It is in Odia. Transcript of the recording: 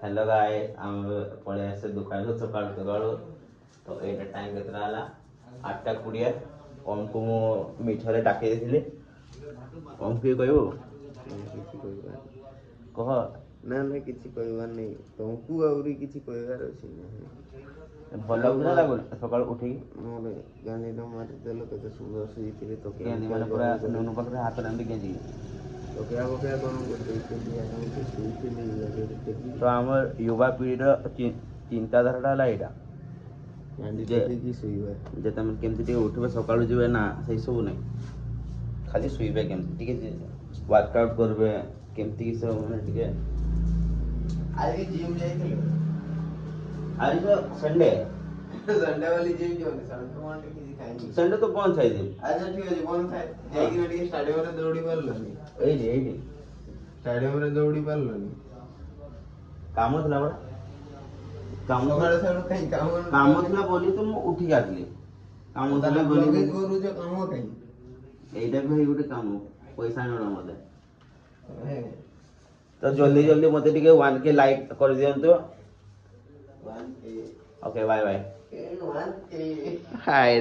हेलो गाइस हम पळे आसे दुकान सकाळ सकाळ तो एटा टाइम केतरा हला 8:20 ओमको मो मिठरे डाके देथिले ओम के कहबो କିଛି କହିବାର कह ନା ନା କିଛି କହିବାର ନାହିଁ ତମକୁ ଆହୁରି କିଛି କହିବାର ଅଛି ନାହିଁ ଭଲ ଲାଗୁଥିଲା ଲାଗୁନି ସକାଳ ଉଠି ମୋର ଗାନିଟା ମାରିଦେଲ କେତେ ସୁନ୍ଦର ଶୋଇଥିଲି ତ କେନ୍ତି ମାନେ ପୁରା ନୁନୁ ପାଖରେ ହାତ ରାନ୍ଧି କେନ୍ତି ତକିଆ ବକିଆ ଗରମ କରିଦେଇଥିଲି ଆରାମସେ ଶୋଇଥିଲି ତ ଆମର युवा पीढ़ीର ଚିନ୍ତାଧାରାଟା ହେଲା ଏଇଟା ଗାଣ୍ଡି ଯେ ଟେକିକି ଶୋଇବା ଯେ ତମେ କେମିତି ଟିକେ ଉଠିବେ ସକାଳୁ ଯିବେ ନା ସେଇ ସବୁ ନାହିଁ ଖାଲି ଶୋଇବେ କେମିତି ଟିକେ ୱାର୍କଆଉଟ୍ କରିବେ କେମିତି କି ସବୁ ମାନେ ଟିକେ ଆଜି ଜିମ୍ ଯାଇଥିଲ ଆଜି ତ ସଣ୍ଡେ ସଣ୍ଡେ ବୋଲି ଜିମ୍ ଯିବନି ସଣ୍ଡେ କିଛି ଖାଇନି ସଣ୍ଡେ ତ ବନ୍ଦ ଥାଇଛି ଆଚ୍ଛା ଠିକ ଅଛି ବନ୍ଦ ଥାଏ ଯାଇକିନା ଟିକେ ଷ୍ଟାଡିୟମରେ ଦୌଡ଼ି ପାରିଲନି ଏଇଠି ଷ୍ଟାଡିୟମରେ ଦୌଡ଼ି ପାରିଲନି କାମ ଥିଲା ପରା କାମ ସକାଳୁ ସକାଳୁ କାହିଁ କାମ ଥିଲା ବୋଲି ତ ମୁଁ ଉଠିକି ଆସିଲି କାମ ଥିଲା ବୋଲି ବ୍ଲଗିଂ କରୁଛ କାମ କାହିଁ ଏଇଟା ବି ଗୋଟେ କାମ ପଇସା ମିଳିବ ମତେ ତ ଜଲ୍ଦି ଜଲ୍ଦି ମତେ ଟିକେ 1K ଲାଇକ୍ କରିଦିଅନ୍ତୁ ଓକେ ବାଏ ବାଏ 1K ହାଏ